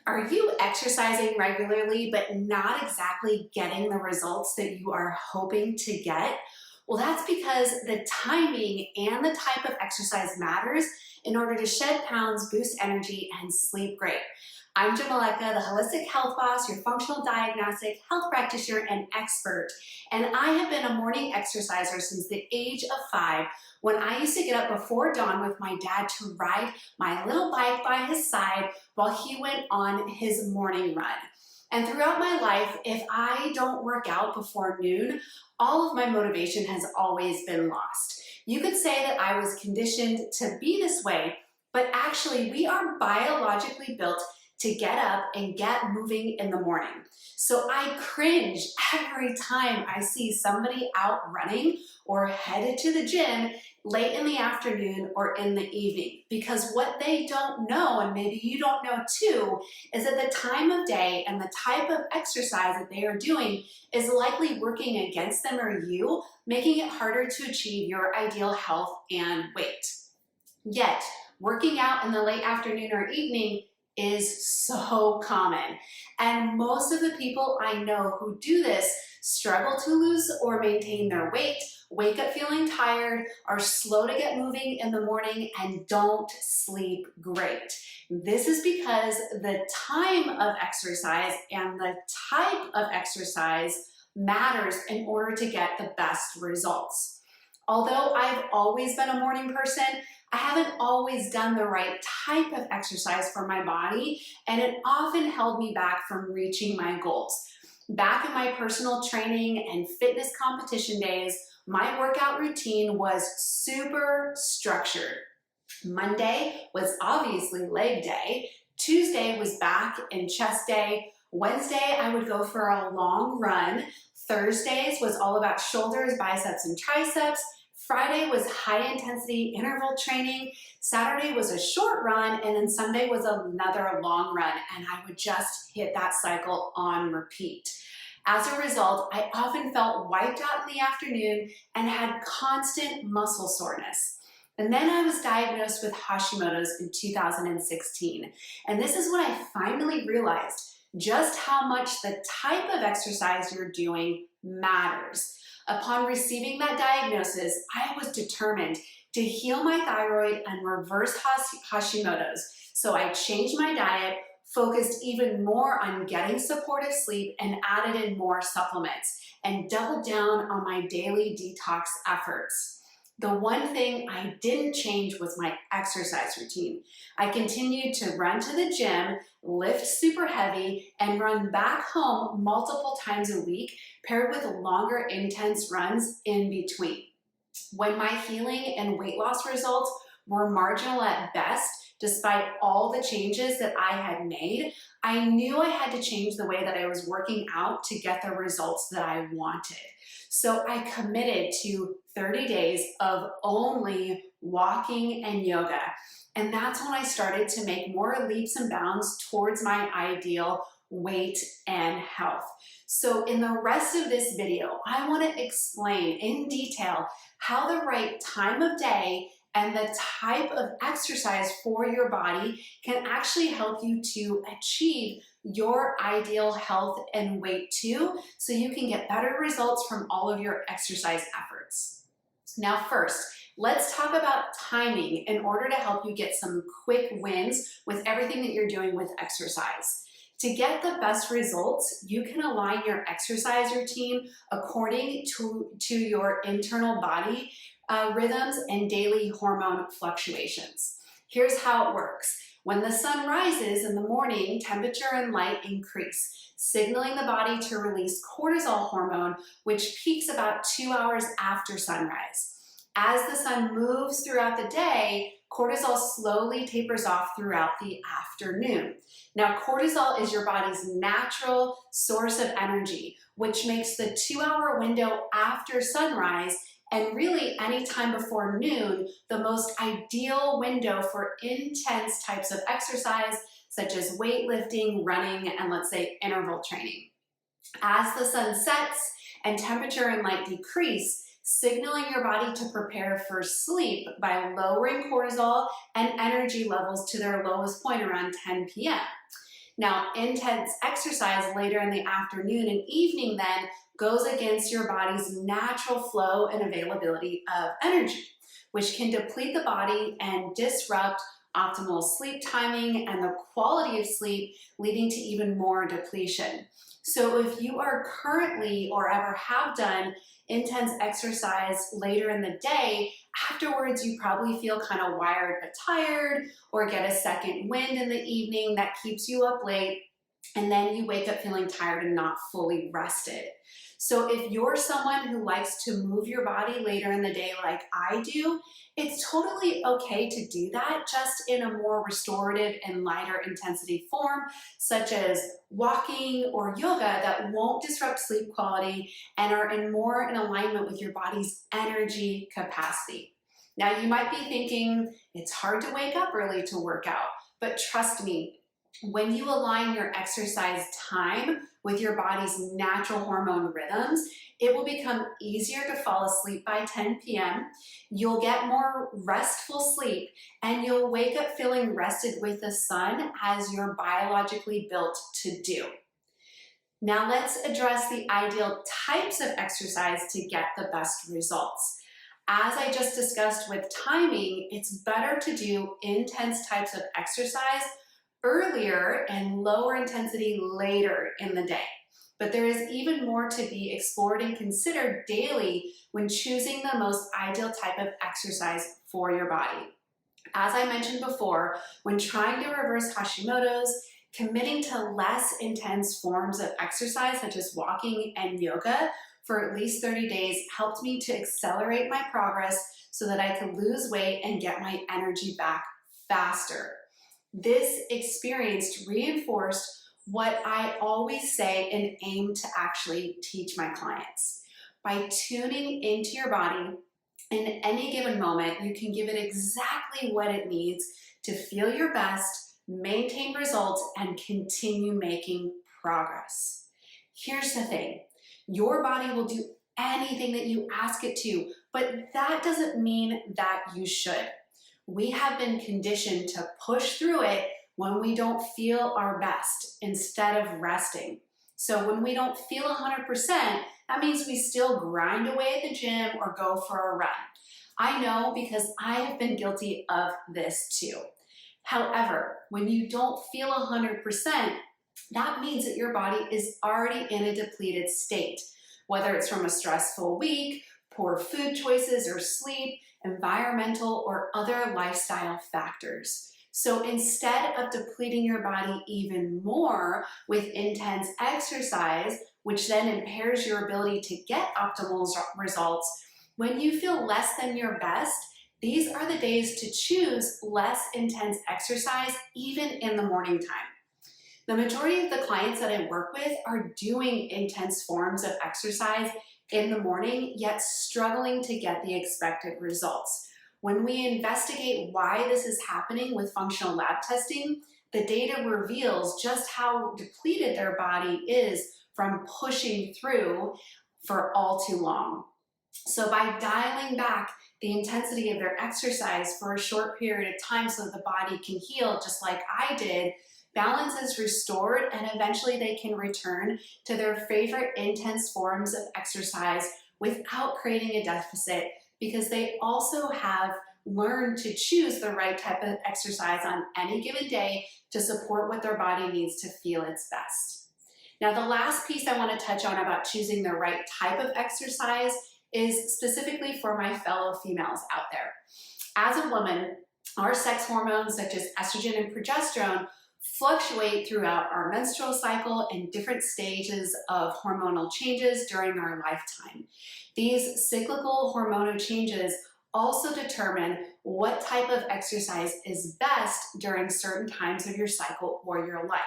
Are you exercising regularly but not exactly getting the results that you are hoping to get? Well, that's because the timing and the type of exercise matters in order to shed pounds, boost energy, and sleep great. I'm Jenn, the Holistic Health Boss, your functional diagnostic health practitioner and expert. And I have been a morning exerciser since the age of 5, when I used to get up before dawn with my dad to ride my little bike by his side while he went on his morning run. And throughout my life, if I don't work out before noon, all of my motivation has always been lost. You could say that I was conditioned to be this way, but actually we are biologically built to get up and get moving in the morning. So I cringe every time I see somebody out running or headed to the gym late in the afternoon or in the evening, because what they don't know, and maybe you don't know too, is that the time of day and the type of exercise that they are doing is likely working against them or you, making it harder to achieve your ideal health and weight. Yet, working out in the late afternoon or evening is so common. And most of the people I know who do this struggle to lose or maintain their weight, wake up feeling tired, are slow to get moving in the morning, and don't sleep great. This is because the time of exercise and the type of exercise matters in order to get the best results. Although I've always been a morning person, I haven't always done the right type of exercise for my body, and it often held me back from reaching my goals. Back in my personal training and fitness competition days, my workout routine was super structured. Monday was obviously leg day. Tuesday was back and chest day. Wednesday, I would go for a long run. Thursdays was all about shoulders, biceps, and triceps. Friday was high intensity interval training. Saturday was a short run, and then Sunday was another long run, and I would just hit that cycle on repeat. As a result, I often felt wiped out in the afternoon and had constant muscle soreness. And then I was diagnosed with Hashimoto's in 2016. And this is when I finally realized just how much the type of exercise you're doing matters. Upon receiving that diagnosis, I was determined to heal my thyroid and reverse Hashimoto's. So I changed my diet, focused even more on getting supportive sleep, and added in more supplements, and doubled down on my daily detox efforts. The one thing I didn't change was my exercise routine. I continued to run to the gym, lift super heavy, and run back home multiple times a week, paired with longer, intense runs in between. When my healing and weight loss results were marginal at best, despite all the changes that I had made, I knew I had to change the way that I was working out to get the results that I wanted. So I committed to 30 days of only walking and yoga. And that's when I started to make more leaps and bounds towards my ideal weight and health. So in the rest of this video, I want to explain in detail how the right time of day and the type of exercise for your body can actually help you to achieve your ideal health and weight too, so you can get better results from all of your exercise efforts. Now first, let's talk about timing in order to help you get some quick wins with everything that you're doing with exercise. To get the best results, you can align your exercise routine according to your internal body rhythms and daily hormone fluctuations. Here's how it works. When the sun rises in the morning, temperature and light increase, signaling the body to release cortisol hormone, which peaks about 2 hours after sunrise. As the sun moves throughout the day, cortisol slowly tapers off throughout the afternoon. Now, cortisol is your body's natural source of energy, which makes the 2-hour window after sunrise and really any time before noon the most ideal window for intense types of exercise, such as weightlifting, running, and let's say interval training. As the sun sets and temperature and light decrease, signaling your body to prepare for sleep by lowering cortisol and energy levels to their lowest point around 10 p.m. Now, intense exercise later in the afternoon and evening then goes against your body's natural flow and availability of energy, which can deplete the body and disrupt optimal sleep timing and the quality of sleep, leading to even more depletion. So if you are currently or ever have done intense exercise later in the day, afterwards you probably feel kind of wired but tired, or get a second wind in the evening that keeps you up late, and then you wake up feeling tired and not fully rested. So if you're someone who likes to move your body later in the day like I do, it's totally okay to do that, just in a more restorative and lighter intensity form, such as walking or yoga, that won't disrupt sleep quality and are more in alignment with your body's energy capacity. Now, you might be thinking, it's hard to wake up early to work out, but trust me, when you align your exercise time with your body's natural hormone rhythms, it will become easier to fall asleep by 10 p.m. You'll get more restful sleep, and you'll wake up feeling rested with the sun, as you're biologically built to do. Now let's address the ideal types of exercise to get the best results. As I just discussed with timing, it's better to do intense types of exercise earlier and lower intensity later in the day. But there is even more to be explored and considered daily when choosing the most ideal type of exercise for your body. As I mentioned before, when trying to reverse Hashimoto's, committing to less intense forms of exercise, such as walking and yoga, for at least 30 days helped me to accelerate my progress so that I could lose weight and get my energy back faster. This experience reinforced what I always say and aim to actually teach my clients. By tuning into your body in any given moment, you can give it exactly what it needs to feel your best, maintain results, and continue making progress. Here's the thing, your body will do anything that you ask it to, but that doesn't mean that you should. We have been conditioned to push through it when we don't feel our best instead of resting. So when we don't feel 100%, that means we still grind away at the gym or go for a run. I know, because I have been guilty of this too. However, when you don't feel 100%, that means that your body is already in a depleted state, whether it's from a stressful week, poor food choices or sleep, environmental or other lifestyle factors. So instead of depleting your body even more with intense exercise, which then impairs your ability to get optimal results, when you feel less than your best, these are the days to choose less intense exercise, even in the morning time. The majority of the clients that I work with are doing intense forms of exercise in the morning, yet struggling to get the expected results. When we investigate why this is happening with functional lab testing, the data reveals just how depleted their body is from pushing through for all too long. So by dialing back the intensity of their exercise for a short period of time so the body can heal, just like I did, balance is restored, and eventually they can return to their favorite intense forms of exercise without creating a deficit, because they also have learned to choose the right type of exercise on any given day to support what their body needs to feel its best. Now, the last piece I want to touch on about choosing the right type of exercise is specifically for my fellow females out there. As a woman, our sex hormones such as estrogen and progesterone fluctuate throughout our menstrual cycle and different stages of hormonal changes during our lifetime. These cyclical hormonal changes also determine what type of exercise is best during certain times of your cycle or your life.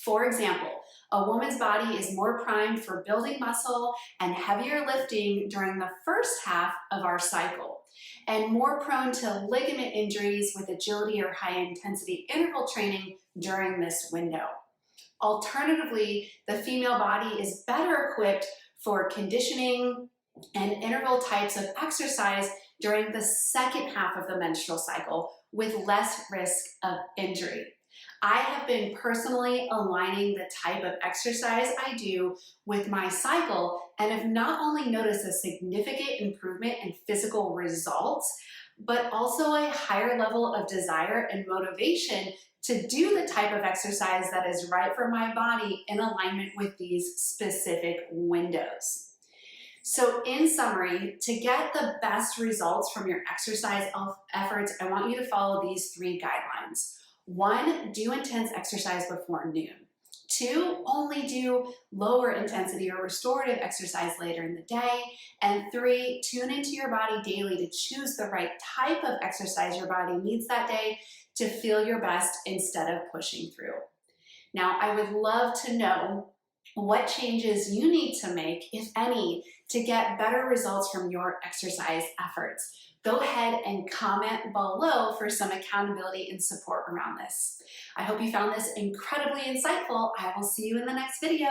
For example, a woman's body is more primed for building muscle and heavier lifting during the first half of our cycle, and more prone to ligament injuries with agility or high-intensity interval training during this window. Alternatively, the female body is better equipped for conditioning and interval types of exercise during the second half of the menstrual cycle with less risk of injury. I have been personally aligning the type of exercise I do with my cycle and have not only noticed a significant improvement in physical results, but also a higher level of desire and motivation to do the type of exercise that is right for my body in alignment with these specific windows. So in summary, to get the best results from your exercise efforts, I want you to follow these 3 guidelines. 1, do intense exercise before noon. 2, only do lower intensity or restorative exercise later in the day. And 3, tune into your body daily to choose the right type of exercise your body needs that day to feel your best instead of pushing through. Now, I would love to know what changes you need to make, if any, to get better results from your exercise efforts. Go ahead and comment below for some accountability and support around this. I hope you found this incredibly insightful. I will see you in the next video.